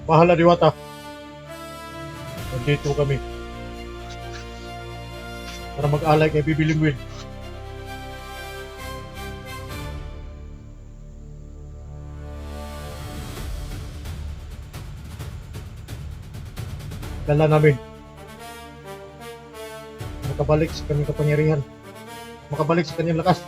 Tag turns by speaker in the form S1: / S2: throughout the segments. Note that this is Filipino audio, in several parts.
S1: Mahal na Diwata. Nandito kami para mag-alay kay Bibi Linguin. Dala namin makabalik sa kanyang kapangyarihan, makabalik sa kanyang lakas.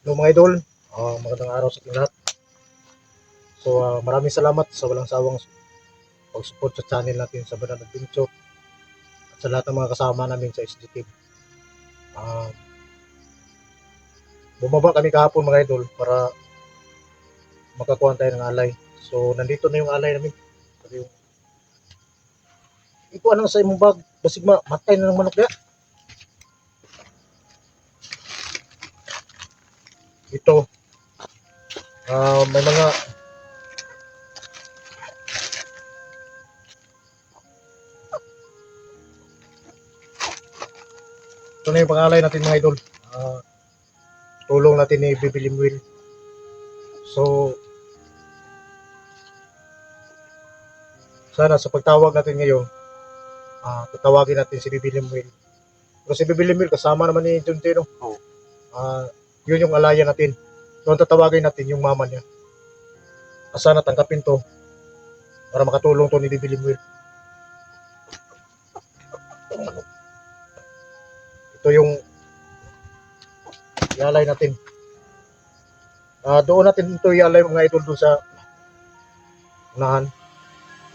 S1: Hello mga idol, magandang araw sa ating lahat. So maraming salamat sa walang sawang pag-support sa channel natin sa Banana Adventure at sa lahat ng mga kasama namin sa SG Team. Bumaba kami kahapon mga idol para makakuha tayo ng alay. So nandito na yung alay namin. Sabi yung ikuha na sa imong bag, basig matay na ng manok niya. Ito, may mga ito na yung pangalay natin mga idol. Tulong natin ni Bibi Linguin. So sana sa pagtawag natin ngayon, tatawagin natin si Bibi Linguin. Pero si Bibi Linguin kasama naman ni John Tino. Yun yung alaya natin. Doon tatawagin natin yung mama niya. Sana tangkapin to para makatulong to ni Bibi Linguin. Ito yung ialay natin. Doon natin ito ialay mga idol doon sa unahan.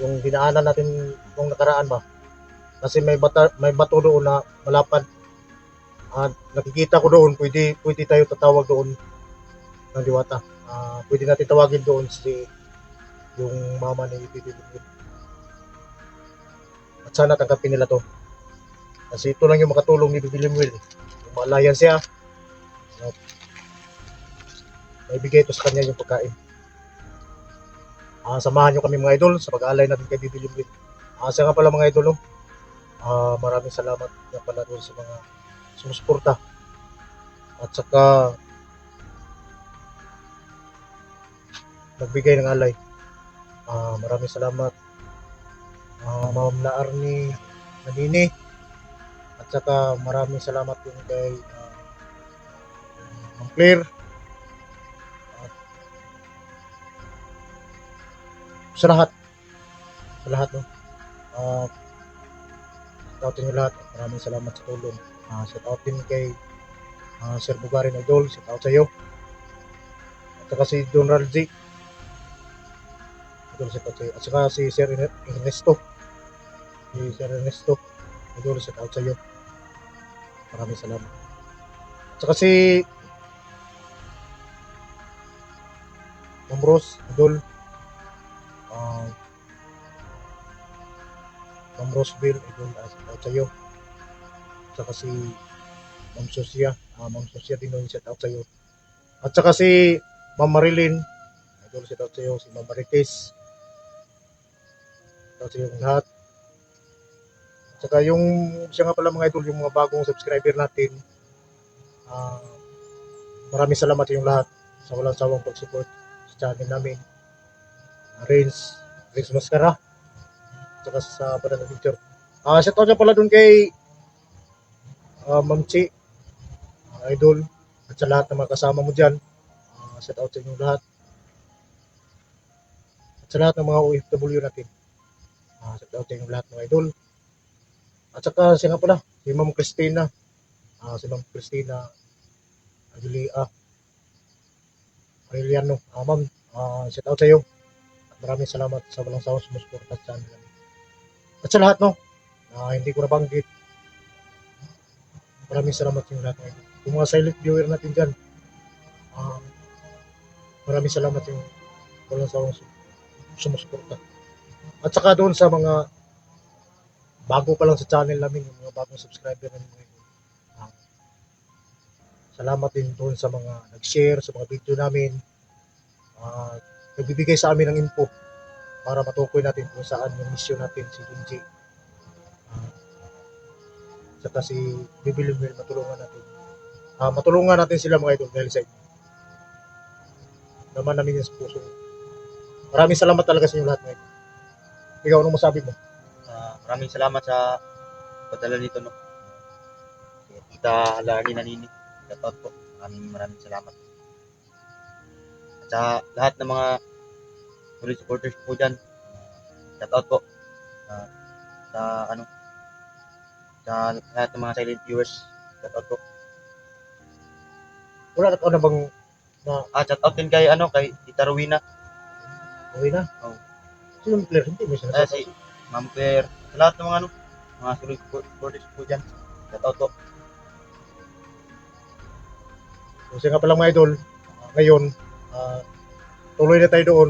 S1: Yung dinaanan natin nung nakaraan ba. Kasi may bato doon na malapad. Nakikita ko doon, pwede tayo tatawag doon ng Diwata. Pwede natin tawagin doon yung mama ni Bibi Linguin. At sana tanggapin nila to. Kasi ito lang yung makatulong ni Bibi Linguin. Yung maalayan siya, maibigay ito sa kanya yung pagkain. Samahan nyo kami mga idol sa pag-aalay natin kay Bibi Linguin. Siya nga pala mga idol, maraming salamat nga pala doon sa mga sumusuporta. At saka nagbigay ng alay. Maraming salamat. Ma'am na Arnie Nanini. At saka maraming salamat din kay Ma'am Claire. Sa lahat no. Shout out nyo lahat. Maraming salamat sa tulong. Shout out din kay Sir Bugarin Idol. Shout out sa iyo. At saka si Donald Z. Idol, shout out sa iyo. At saka si Sir Ernesto. Idol, shout out sa iyo. Maraming salamat. At saka si Ma'am Rose Idol. Ma'am Roseville Idol, shout out sa iyo. At saka si Ma'am Sosia din yung shout out sa iyo. At saka si Ma'am Marilyn Idol, shout out sa iyo. Si Ma'am Marites, shout out sa iyo lahat. At saka yung siya nga pala mga idol, yung mga bagong subscriber natin, maraming salamat yung lahat sa walang sawang pag-support sa channel namin. Rins Mascara, at saka sa Banana Adventure. Shout out pala dun kay Ma'am Chi Idol, at sa lahat ng mga kasama mo dyan. Shout out sa inyo lahat. At sa lahat ng mga OFW natin. Shout out sa inyo lahat mga idol. At saka siya nga pala, si Ma'am Christina. Si Ma'am Christina Aureliano. Ma'am, shout out sa iyo. Maraming salamat sa walang sawang sumusuporta sa channel namin. At sa lahat no, hindi ko nabanggit, maraming salamat yung lahat ngayon. Yung mga silent viewer natin dyan, maraming salamat yung walang sawang sumusuporta. At saka doon sa mga bago pa lang sa channel namin, yung mga bagong subscriber namin ngayon, salamat din doon sa mga nag-share sa mga video namin, nagbibigay sa amin ng info para matukoy natin kung saan yung mission natin si Junji. Uh, Saka si Bibi Limil, matulungan natin sila mga idol dahil sa inyo. Naman namin yan sa puso. Maraming salamat talaga sa inyo lahat mga idol. Ikaw, anong masabi mo?
S2: Maraming salamat sa padala nito, no? Kita Larry Nanini. Shoutout po. Maraming salamat. At sa lahat ng mga solid supporters po dyan, shoutout po. Sa lahat ng mga silent viewers, shoutout po.
S1: Wala na bang
S2: Shoutout din kay Tita Rowena.
S1: okay na?
S2: Oh.
S1: Sino yung player? Hindi mo siya
S2: Si Ma'am Claire. Sa lahat ng mga solid supporters po dyan, shoutout po.
S1: Kasi nga palang mga idol, ngayon, tuloy na tayo doon.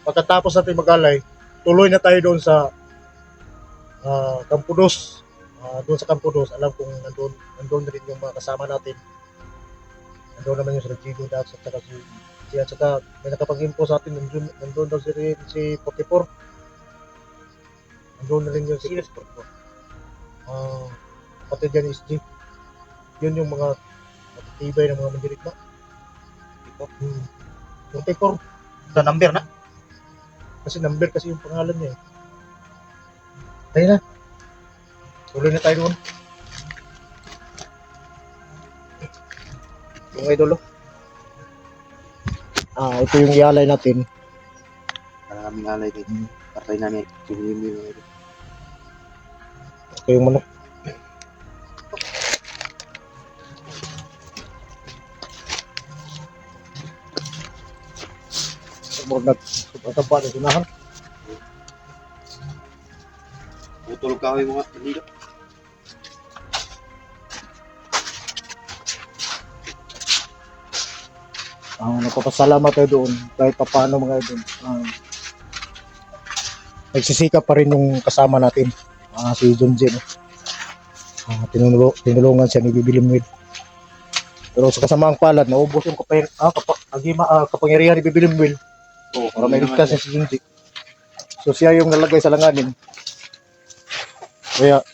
S1: Pagkatapos natin mag-alay, tuloy na tayo doon sa Campo Dos. Doon sa Campo Dos, alam kong nandun rin yung mga kasama natin. Nandun naman yung si Rodrigo Dax at saka may nakapag-info sa atin, nandun daw si 44. Nandun na rin yung si 44. Pati dyan SG. Yun yung mga matitibay ng mga mandirigma. 44.
S2: Sa number na?
S1: Kasi number kasi yung pangalan niya eh. Tayo na. Tuloy na tayo doon. Yung idolo. Ito yung ialay natin.
S2: Maraming alay dito. Partay namin.
S1: Ito yung manok. Nagtaba na sinahan.
S2: Tutulog ka yung mga dito.
S1: Nagpapasalamat tayo doon kahit pa paano mga doon. Nagsisikap pa rin yung kasama natin, si Junji. Tinulungan siya ni Bibi Limil. Pero sa kasamaang palad, naubos yung kapangyarihan ni Bibi Limil. Para may ligtas si Junji. So siya yung nalagay sa langanin. Kaya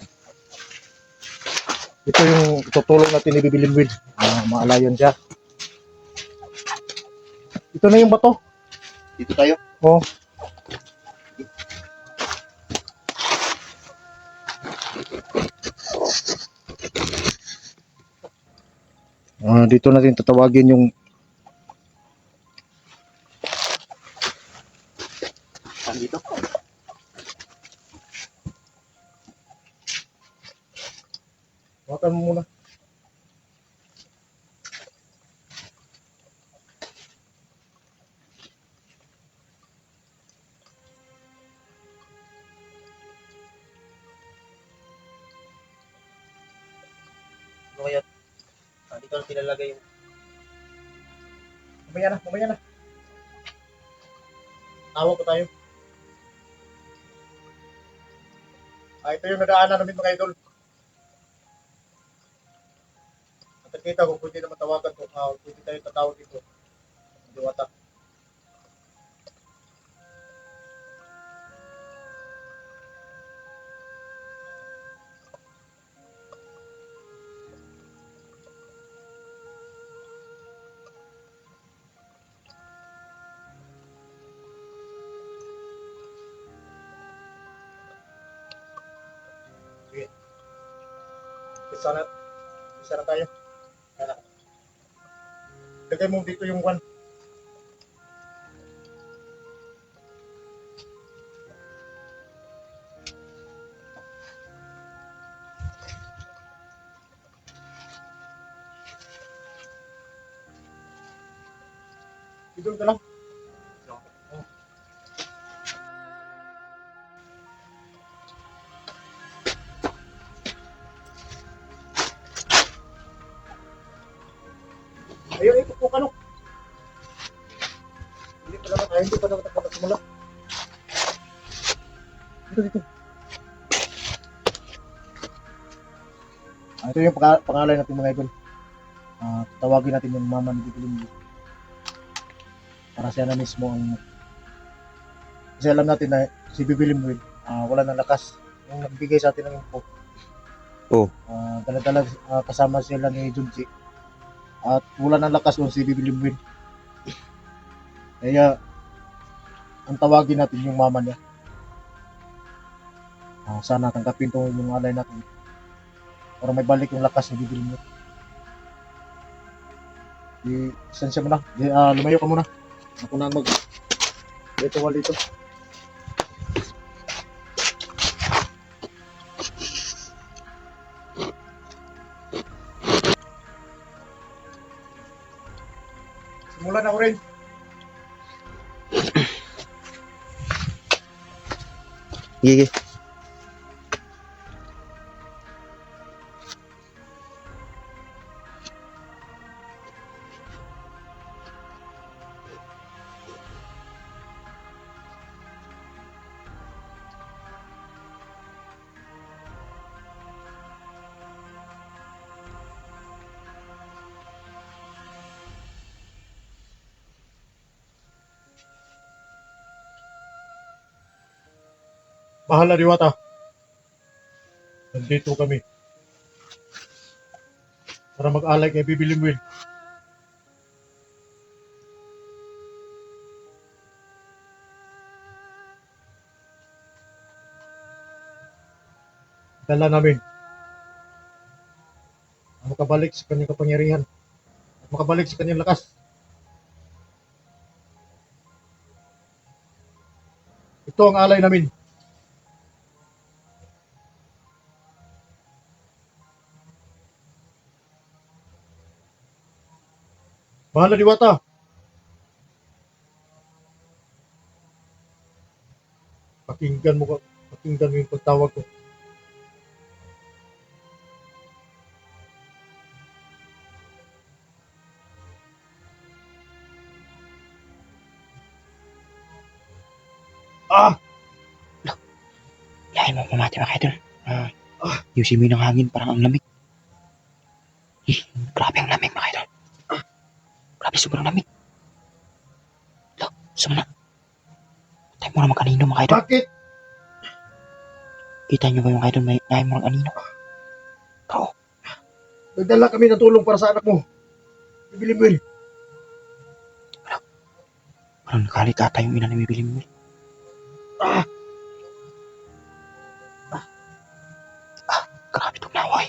S1: ito yung tutulong natin ni Bibi Limil. Maalayon siya. Ito na yung bato.
S2: Dito tayo.
S1: Oh. Dito natin tatawagin yung
S2: dito.
S1: Wakan mo muna.
S2: Kaya dito na pinalagay yung
S1: Mamaya na. Tawag ko tayo. Ito yung nadaanan namin mga idol. At kita kung pwede naman tawagan ko, pwede tayo tatawag dito. Diwata. Isa na tayo. Lagay mo dito yung one. Dito ka lang. Ayun, ito po kanok. Hindi pa naman nagsimula. Dito. Ito yung pangalan natin mga idol. Tawagin natin yung mama ni Bibi Limil. Para siya na mismo ang Kasi alam natin na si Bibi Limwin, wala ng lakas. Yung nagbigay sa atin ng info.
S2: Oo.
S1: Dala-dala kasama sila ni Junji. At wala ng lakas yung si Bibi Limwin. Kaya ang tawagin natin yung mama niya. Sana tanggapin to yung alay natin para may balik yung lakas ni Bibi Limwin. Sensya mo na. Lumayo ka muna. Ako na mag ritual dito. Simulan na ko rin.
S2: Sige.
S1: Mahal na Diwata. Nandito kami para mag-alay kay Bibi Limwin. Dala namin na makabalik sa kanyang kapangyarihan at makabalik sa kanyang lakas. Ito ang alay namin. Mahal na Diwata. Pakinggan mo yung pagtawag ko.
S2: Lain mo pamati mga idol. Yusin mo yung hangin, parang ang lamig. Grabe ang lamig mga idol. Grabe sobrang lamig. Sumana. Tayo mo na mag-anino mga idol.
S1: Bakit?
S2: Kita nyo ba yung idol, may nahin mo ng anino? Oo.
S1: Nagdala kami ng tulong para sa anak mo. Bibi Limwin.
S2: Parang nakalit ata yung ina ni Bibi Limwin. Grabe itong naway.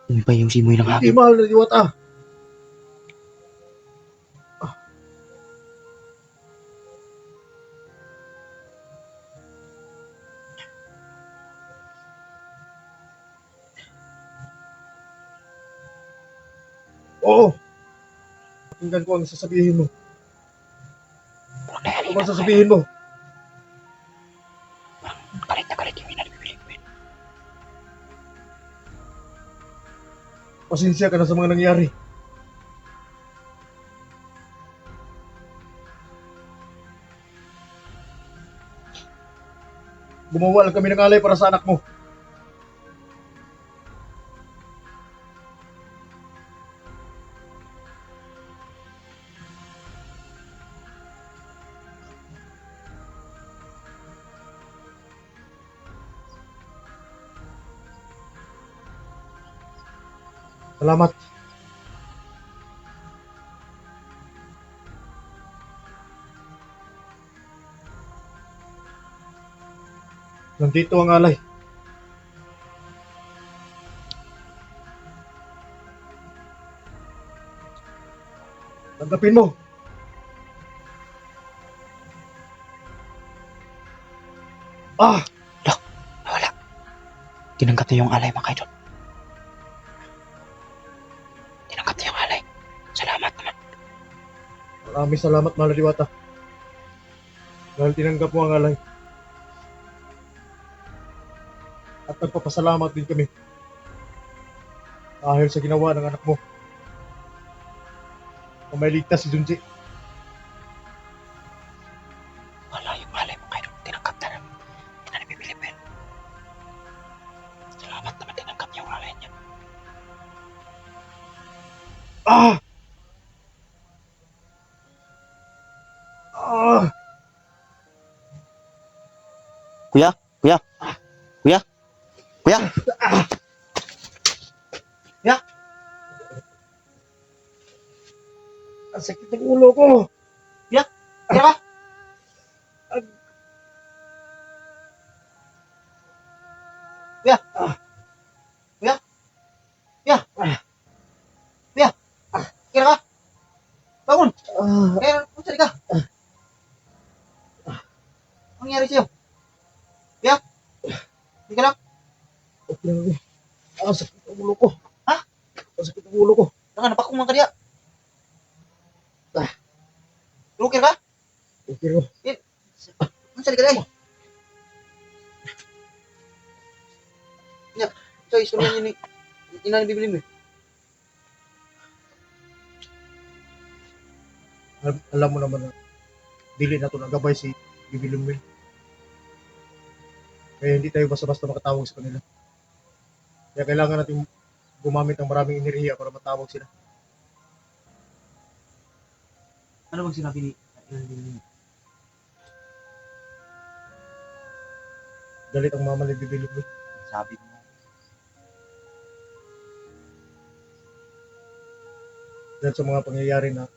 S2: Hindi ba yung simoy ng
S1: Hindi
S2: hangin?
S1: mahal na Diwata. Oo. Pakinggan ko ang sasabihin mo. Ano ba sasabihin mo?
S2: Galit na galit yung ina ni Bibi Limwin.
S1: Pasensya ka na sa mga nangyari. Gumawa lang kami ng alay para sa anak mo. Salamat. Nandito ang alay. Tanggapin mo.
S2: Wala. Tinanggap niya yung alay mga idol. Tinanggap niya yung alay. Salamat naman.
S1: Maraming salamat, mahal na Diwata. Dahil tinanggap mo ang alay. At nagpapasalamat din kami. Dahil sa ginawa ng anak mo. Na may ligtas si Junji.
S2: Wala yung alay mga idol. Tinanggap na naman. Ina ni Bibi Limwin. Salamat naman tinanggap niya yung alay niya. Kuya, kuya, kuya, kuya.
S1: Ang sakit ng ulo ko.
S2: Kaya ka? Kuya, kuya, kuya, kuya. Kaya ka? Bangun. Kaya, kunsari ka. Anong nangyari sa'yo? Kuya, hindi ka lang.
S1: Okay lang. Ang sakit ng ulo ko.
S2: Ha?
S1: Ang sakit ng ulo ko.
S2: Napakumang ka diya. Lukir ka?
S1: Okay lang.
S2: Kunsari ka dahil. Nya, so istorya niyo ni ina ni bibili mo.
S1: Alam mo naman na dili na to nagabay si Bibi Lumil. Kaya hindi tayo basta-basta makatawag sa kanila. Kaya kailangan natin gumamit ng maraming enerhiya para matawag sila.
S2: Ano bang sinabi ni ina ni bibili mo?
S1: Galit ang mama ni Bibi Lumil.
S2: Sabi mo.
S1: Dahil sa mga pangyayari na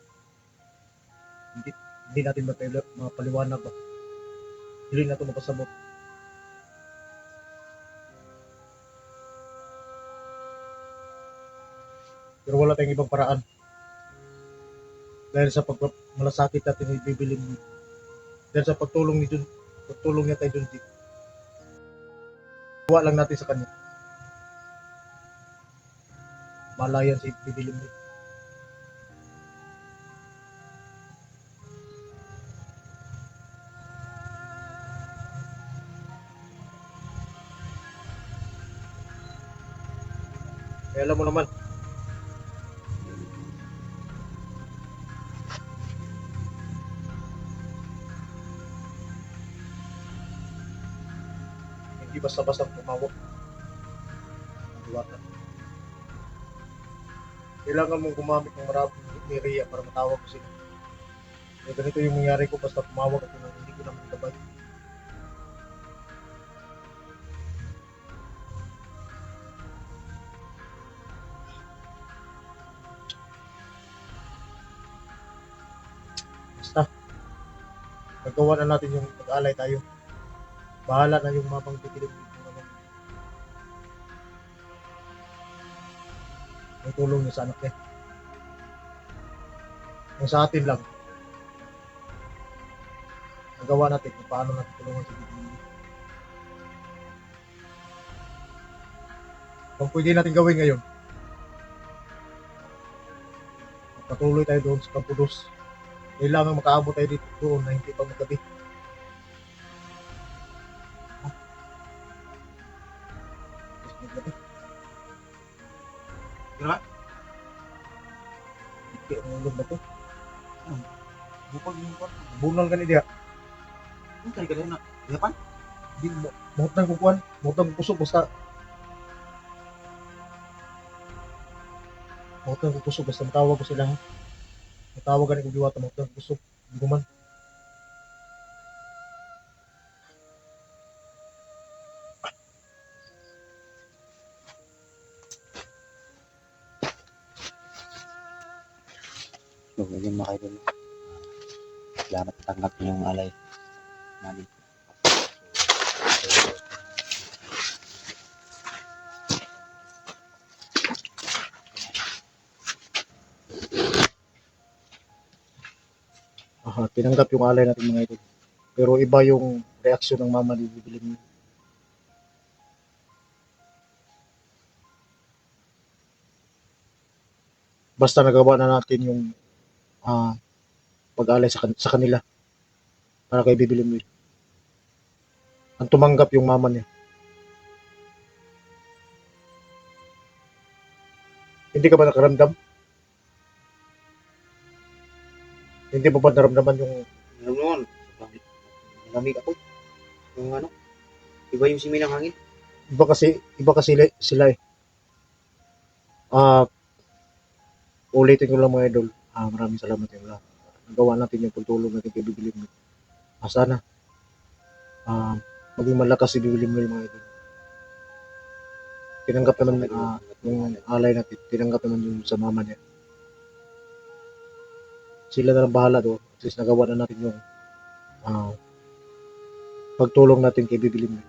S1: hindi natin mapaliwanag ba. Hindi na ito mapasabot. Pero wala tayong ibang paraan. Dahil sa malasakit natin ni Bibi Lumil. Dahil sa pagtulong niya kay Junji. Gawa lang natin sa kanya. Malayan si Bibi Lumil. Kaya alam mo naman, hindi basta-basta tumawag ng diwata. Kailangan mong gumamit ng maraming enerhiya para matawag ko sila. Kaya ganito yung nangyari ko basta tumawag ako nang hindi ko naman gabay. Basta, nagawa na natin yung pag-alay tayo. Bahala na yung mamang titilog dito naman. Ang tulong niya sa anak niya. Ang sa atin lang, nagawa natin kung paano natin tulungan si Bibi. Kung pwede natin gawin ngayon, patuloy tayo doon sa Campo 2. Kailangan makaabot tayo dito doon na hindi pa magabi. Magabi.
S2: Kira?
S1: Hindi ang ulog na to.
S2: Bukod yung kwan.
S1: Bunal ka ni diya.
S2: Kunsari ka dahil na. Yapan?
S1: Di mo. Mahot ng kukuan. Mahot ng kusog. Basta. Mahot ng kusog. Basta matawag ko sila. Ha? Matawag ka ni kong diwata. Mahot ng kusog. Hindi ko man.
S2: Huwag na din makaidol. Salamat tanggap niyo yung alay namin.
S1: Tinanggap yung alay natin mga ito. Pero iba yung reaksyon ng mama ni Bibi Lumil. Basta nagawa na natin yung pag-alay sa kanila para kay Bibi Lumil. Ang tumanggap yung mama niya. Hindi ka ba nakaramdam? Hindi mo ba naramdaman yung
S2: Alam naman, lamig ako. Yung ano, iba yung simoy ng hangin.
S1: iba kasi sila eh. Ulitin ko lang mga idol. Maraming salamat yung lahat. Nagawa natin yung pagtulong natin kay Bibi Lumil. Sana maging malakas si Bibi Limley mga idol. Tinanggap naman yung alay natin, tinanggap naman yung sa mama niya. Sila na lang bahala do. At least nagawa na natin yung pagtulong natin kay Bibi Limley.